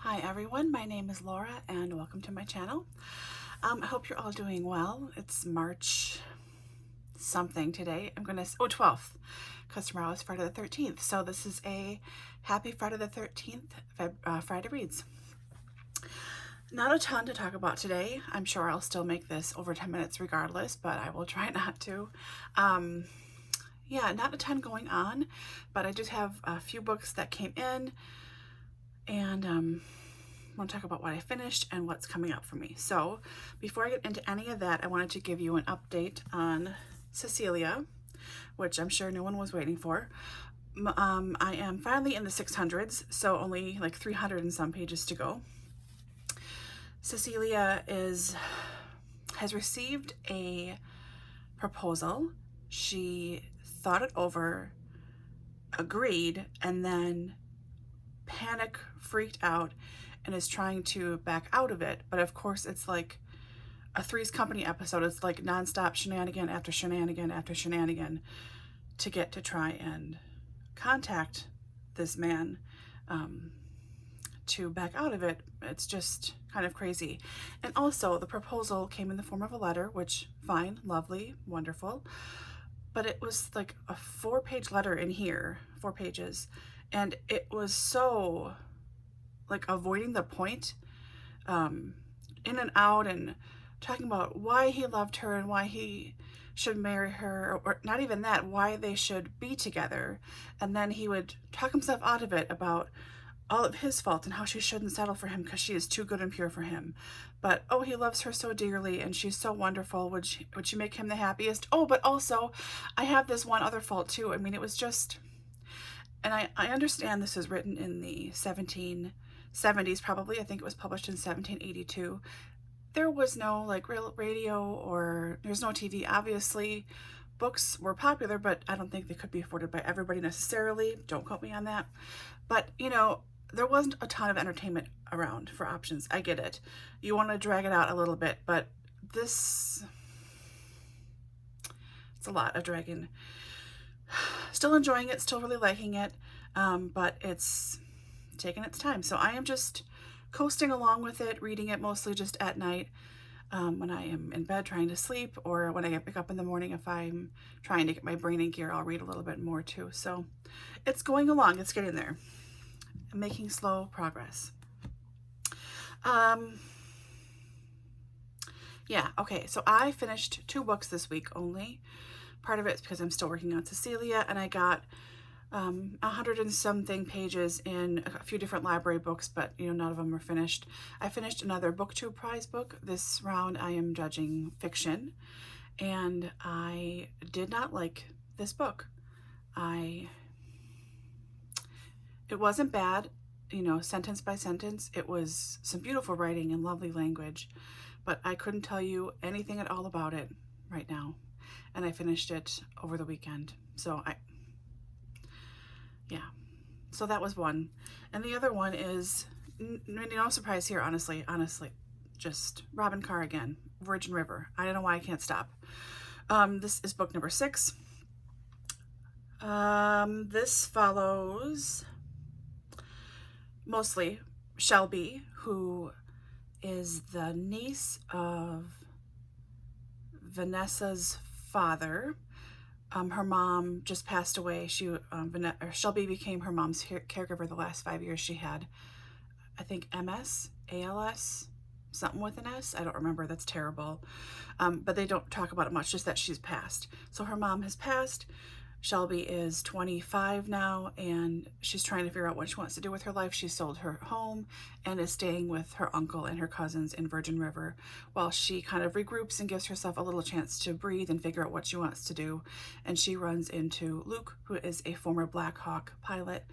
Hi everyone, my name is Laura and welcome to my channel. I hope you're all doing well. It's March something today. 12th, because tomorrow is Friday the 13th. So this is a happy Friday the 13th Friday Reads. Not a ton to talk about today. I'm sure I'll still make this over 10 minutes regardless, but I will try not to. Yeah, not a ton going on, but I just have a few books that came in, and I want to talk about what I finished and what's coming up for me. So before I get into any of that, I wanted to give you an update on Cecilia, which I'm sure no one was waiting for. I am finally in the 600s, so only like 300 and some pages to go. Cecilia has received a proposal. She thought it over, agreed, and then panic freaked out and is trying to back out of it. But of course it's like a Three's Company episode. It's like nonstop shenanigan after shenanigan after shenanigan to get to try and contact this man to back out of it. It's just kind of crazy. And also the proposal came in the form of a letter, which fine, lovely, wonderful, but it was like a 4-page letter in here, 4 pages, and it was so like avoiding the point, in and out, and talking about why he loved her and why he should marry her, or not even that, why they should be together. And then he would talk himself out of it about all of his fault and how she shouldn't settle for him because she is too good and pure for him. But oh, he loves her so dearly and she's so wonderful. Would she make him the happiest? Oh, but also I have this one other fault too. I mean, it was just, and I understand this is written in the 1770s probably. I think it was published in 1782. There was no like real radio, or there's no TV. Obviously books were popular, but I don't think they could be afforded by everybody necessarily. Don't quote me on that. But you know, there wasn't a ton of entertainment around for options. I get it. You want to drag it out a little bit, but it's a lot of dragging. Still enjoying it, still really liking it, but it's taking its time. So I am just coasting along with it, reading it mostly just at night, when I am in bed trying to sleep, or when I pick up in the morning. If I'm trying to get my brain in gear, I'll read a little bit more too. So it's going along, it's getting there. I'm making slow progress. Yeah, okay, so I finished 2 books this week only. Part of it's because I'm still working on Cecilia, and I got 100 and something pages in a few different library books, but you know, none of them are finished. I finished another Booktube prize book. This round I am judging fiction, and I did not like this book. It wasn't bad, you know, sentence by sentence. It was some beautiful writing and lovely language, but I couldn't tell you anything at all about it right now. And I finished it over the weekend. So yeah, so that was one. And the other one is, no surprise here, honestly, just Robyn Carr again, Virgin River. I don't know why I can't stop. This is book number 6. This follows mostly Shelby, who is the niece of Vanessa's father. Her mom just passed away. Shelby became her mom's caregiver the last 5 years. She had, I think, MS, ALS, something with an S. I don't remember. That's terrible. But they don't talk about it much, just that she's passed. So her mom has passed. Shelby is 25 now, and she's trying to figure out what she wants to do with her life. She sold her home and is staying with her uncle and her cousins in Virgin River while she kind of regroups and gives herself a little chance to breathe and figure out what she wants to do. And she runs into Luke, who is a former Black Hawk pilot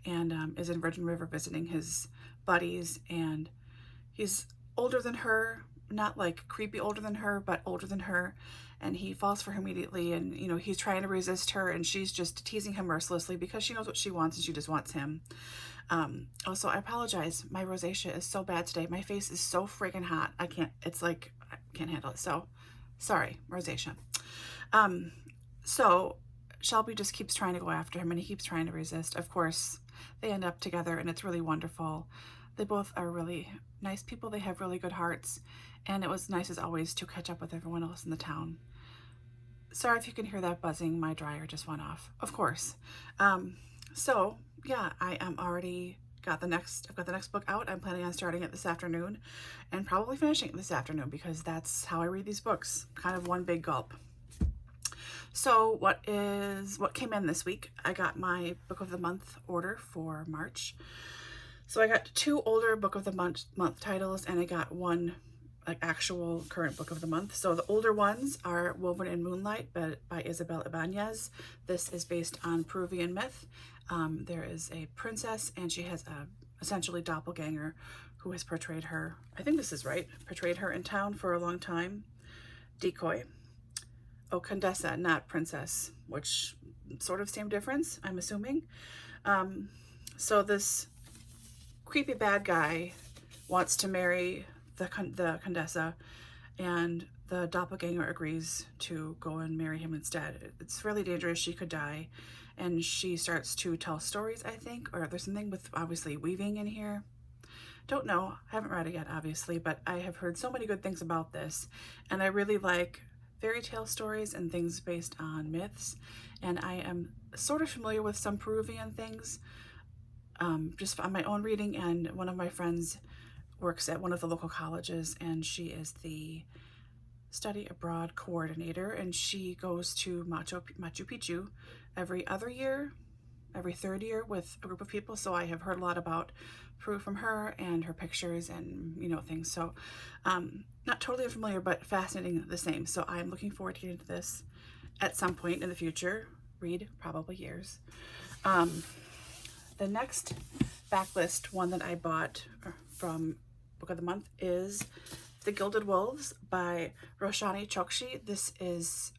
and is in Virgin River visiting his buddies. And he's older than her, not like creepy older than her, but older than her. And he falls for her immediately, and you know, he's trying to resist her, and she's just teasing him mercilessly because she knows what she wants and she just wants him. Also, I apologize, my rosacea is so bad today. My face is so friggin' hot. It's like I can't handle it. So sorry, rosacea. So Shelby just keeps trying to go after him, and he keeps trying to resist. Of course, they end up together, and it's really wonderful. They both are really nice people. They have really good hearts, and it was nice as always to catch up with everyone else in the town. Sorry if you can hear that buzzing. My dryer just went off, of course. So yeah, I am already I've got the next book out. I'm planning on starting it this afternoon and probably finishing it this afternoon because that's how I read these books, kind of one big gulp. So what came in this week? I got my book of the month order for March. So I got 2 older book of the month titles, and I got 1 like actual current book of the month. So the older ones are Woven in Moonlight by Isabel Ibañez. This is based on Peruvian myth. There is a princess, and she has a essentially doppelganger who has portrayed her, I think this is right, portrayed her in town for a long time. Decoy. Oh, Condessa, not princess, which sort of same difference, I'm assuming. So this creepy bad guy wants to marry the Condessa, and the doppelganger agrees to go and marry him instead. It's really dangerous. She could die. And she starts to tell stories, I think, or there's something with obviously weaving in here. Don't know. Haven't read it yet, obviously, but I have heard so many good things about this. And I really like fairy tale stories and things based on myths. And I am sort of familiar with some Peruvian things, just on my own reading. And one of my friends works at one of the local colleges, and she is the study abroad coordinator, and she goes to Machu Picchu every third year with a group of people. So I have heard a lot about Peru from her and her pictures and, you know, things. So not totally familiar, but fascinating the same. So I'm looking forward to getting into this at some point in the future. Read probably years. The next backlist one that I bought from Book of the Month is The Gilded Wolves by Roshani Chokshi. This is,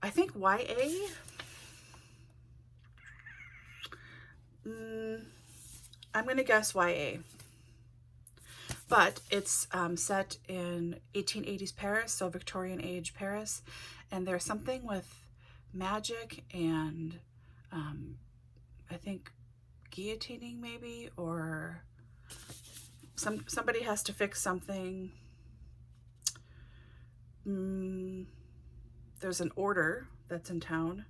I think, YA. I'm going to guess YA. But it's set in 1880s Paris, so Victorian age Paris. And there's something with magic and I think guillotining maybe, or somebody has to fix something. There's an order that's in town.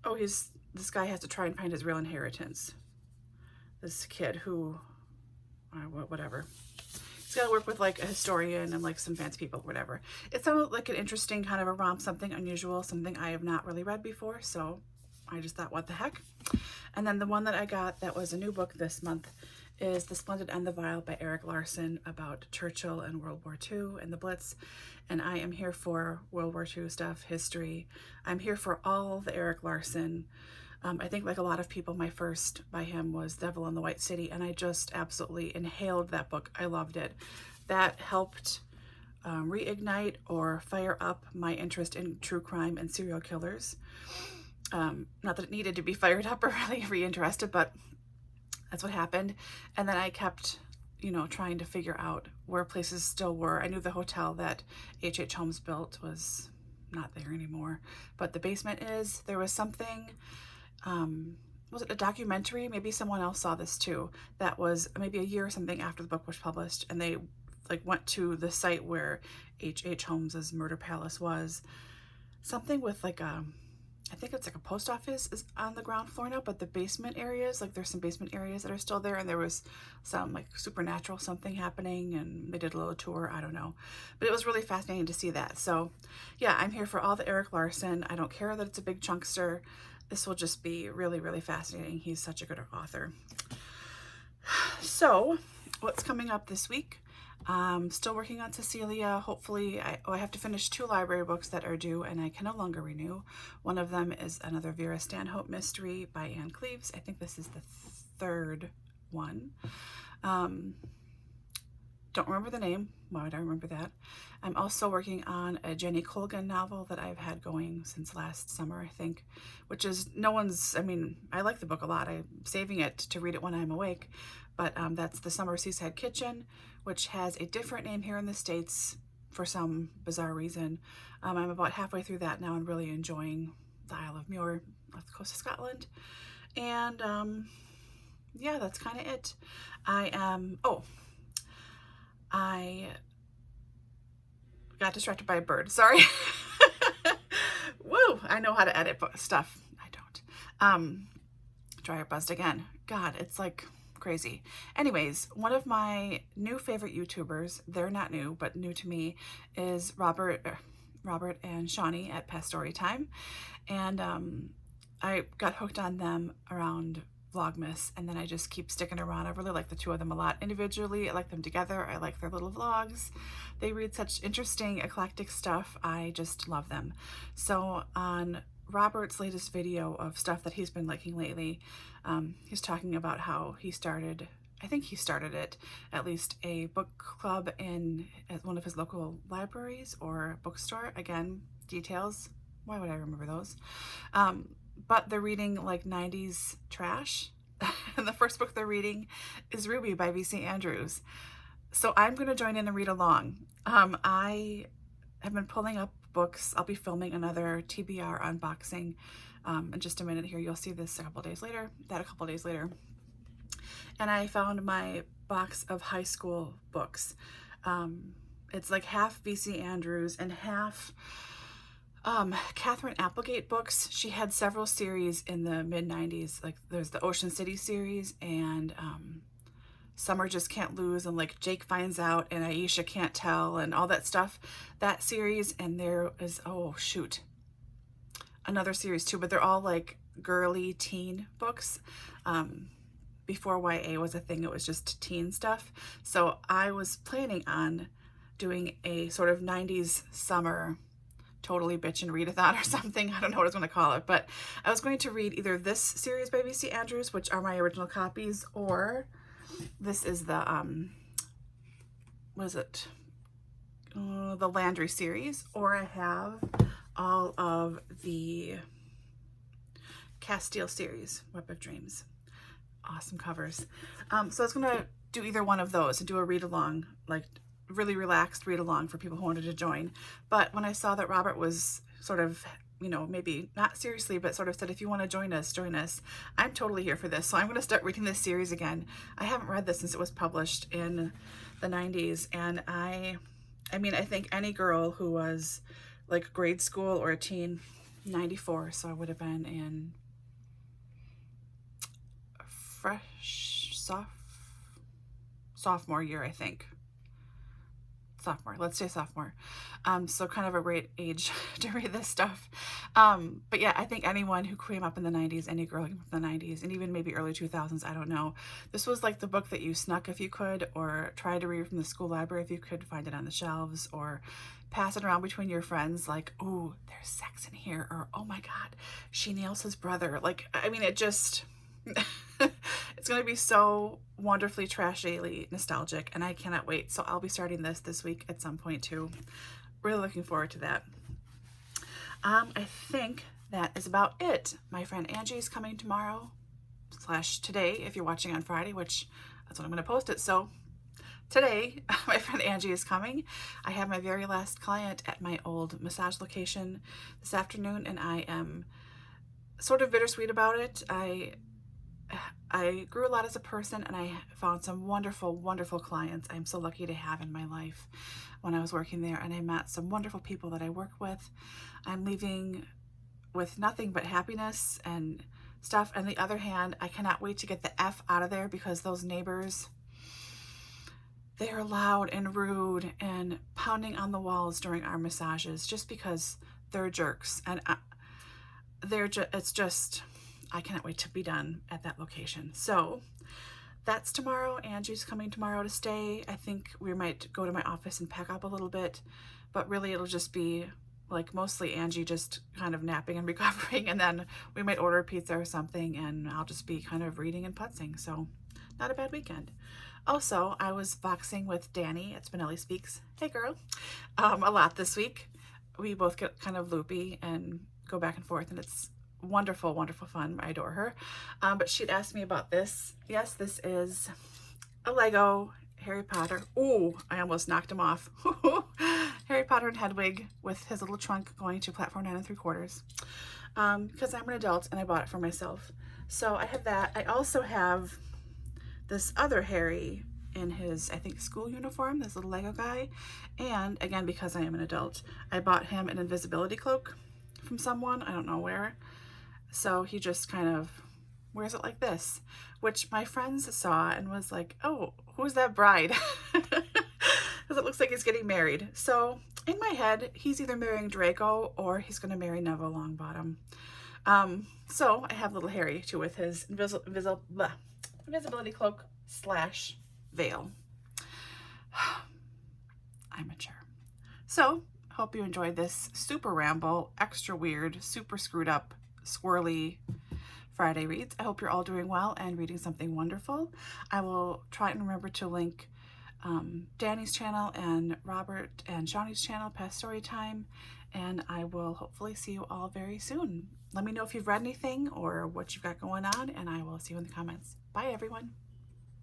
Oh, this guy has to try and find his real inheritance. This kid who, whatever. He's got to work with like a historian and like some fancy people, whatever. It sounded like an interesting kind of a romp, something unusual, something I have not really read before. So I just thought, what the heck? And then the one that I got that was a new book this month is The Splendid End by Erik Larsen, about Churchill and World War II and the Blitz. And I am here for World War II stuff, history. I'm here for all the Erik Larsen. I think like a lot of people, my first by him was Devil in the White City, and I just absolutely inhaled that book. I loved it. That helped reignite or fire up my interest in true crime and serial killers. Not that it needed to be fired up or really reinterested, but that's what happened. And then I kept, you know, trying to figure out where places still were. I knew the hotel that H.H. Holmes built was not there anymore, but the basement is. There was something, was it a documentary? Maybe someone else saw this too. That was maybe a year or something after the book was published, and they like went to the site where H.H. Holmes's murder palace was. Something with like I think it's like a post office is on the ground floor now, but the basement areas, like there's some basement areas that are still there, and there was some like supernatural something happening, and they did a little tour, I don't know. But it was really fascinating to see that. So yeah, I'm here for all the Erik Larsen. I don't care that it's a big chunkster. This will just be really, really fascinating. He's such a good author. So what's coming up this week? Still working on Cecilia. Hopefully, I have to finish 2 library books that are due and I can no longer renew. One of them is another Vera Stanhope mystery by Anne Cleves. I think this is the 3rd one. Don't remember the name. Why would I remember that? I'm also working on a Jenny Colgan novel that I've had going since last summer, I think, which is I mean, I like the book a lot. I'm saving it to read it when I'm awake, but that's The Summer Seaside Kitchen, which has a different name here in the States for some bizarre reason. I'm about halfway through that now and really enjoying the Isle of Muir off the coast of Scotland. And yeah, that's kind of it. I got distracted by a bird. Sorry. Woo! I know how to edit stuff. I don't. Dryer buzzed again. God, it's like crazy. Anyways, one of my new favorite YouTubers, they're not new, but new to me, is Robert and Shawnee at Past Story Time. And I got hooked on them around Vlogmas, and then I just keep sticking around. I really like the two of them a lot. Individually, I like them together. I like their little vlogs. They read such interesting, eclectic stuff. I just love them. So on Robert's latest video of stuff that he's been liking lately, he's talking about how he started, I think he started it, at least a book club at one of his local libraries or bookstore. Again, details, why would I remember those? But they're reading like 90s trash. And the first book they're reading is Ruby by V.C. Andrews. So I'm going to join in and read along. I have been pulling up books. I'll be filming another TBR unboxing in just a minute here. You'll see this a couple days later, And I found my box of high school books. It's like half V.C. Andrews and half Catherine Applegate books. She had several series in the mid-90s. Like there's the Ocean City series and Summer Just Can't Lose and like Jake Finds Out and Aisha Can't Tell and all that stuff. That series, and there is, oh shoot, another series too, but they're all like girly teen books. Before YA was a thing, it was just teen stuff. So I was planning on doing a sort of 90s summer totally bitch and readathon or something. I don't know what I was going to call it, but I was going to read either this series by V.C. Andrews, which are my original copies, or this is the, what is it? The Landry series, or I have all of the Castile series, Web of Dreams. Awesome covers. So I was going to do either one of those and do a read along, like really relaxed read along for people who wanted to join. But when I saw that Robert was sort of, you know, maybe not seriously, but sort of said, if you want to join us, I'm totally here for this. So I'm going to start reading this series again. I haven't read this since it was published in the 90s. And I mean, I think any girl who was like grade school or a teen, 94, so I would have been in sophomore year, I think. Sophomore, let's say sophomore. So kind of a great age to read this stuff. But yeah, I think anyone who came up in the 90s, any girl who came up in the 90s, and even maybe early 2000s, I don't know. This was like the book that you snuck if you could, or tried to read from the school library if you could find it on the shelves, or pass it around between your friends like, oh, there's sex in here, or oh my God, she nails his brother. Like, I mean, it just... it's going to be so wonderfully trashily nostalgic, and I cannot wait. So I'll be starting this week at some point too. Really looking forward to that. I think that is about it. My friend Angie is coming tomorrow / today if you're watching on Friday, which that's when I'm going to post it. So today, my friend Angie is coming. I have my very last client at my old massage location this afternoon, and I am sort of bittersweet about it. I grew a lot as a person, and I found some wonderful, wonderful clients I'm so lucky to have in my life when I was working there, and I met some wonderful people that I work with. I'm leaving with nothing but happiness and stuff. On the other hand, I cannot wait to get the F out of there, because those neighbors, they are loud and rude and pounding on the walls during our massages just because they're jerks, and it's just... I cannot wait to be done at that location. So that's tomorrow. Angie's coming tomorrow to stay. I think we might go to my office and pack up a little bit, but really it'll just be like mostly Angie just kind of napping and recovering, and then we might order pizza or something, and I'll just be kind of reading and putzing. So not a bad weekend. Also, I was boxing with Danny at Spinelli Speaks. Hey girl. A lot this week. We both get kind of loopy and go back and forth, and it's wonderful, wonderful fun. I adore her. But she'd asked me about this. Yes, this is a Lego Harry Potter. Oh, I almost knocked him off. Harry Potter and Hedwig with his little trunk going to platform 9 3/4. Because I'm an adult and I bought it for myself. So I have that. I also have this other Harry in his, I think, school uniform, this little Lego guy. And again, because I am an adult, I bought him an invisibility cloak from someone, I don't know where. So he just kind of wears it like this, which my friends saw and was like, oh, who's that bride? Because it looks like he's getting married. So in my head, he's either marrying Draco or he's going to marry Neville Longbottom. So I have little Harry too with his invisibility cloak / veil. I'm mature. So hope you enjoyed this super ramble, extra weird, super screwed up, squirrely Friday reads. I hope you're all doing well and reading something wonderful. I will try and remember to link Danny's channel and Robert and Shawnee's channel, Past Story Time, and I will hopefully see you all very soon. Let me know if you've read anything or what you've got going on, and I will see you in the comments. Bye, everyone.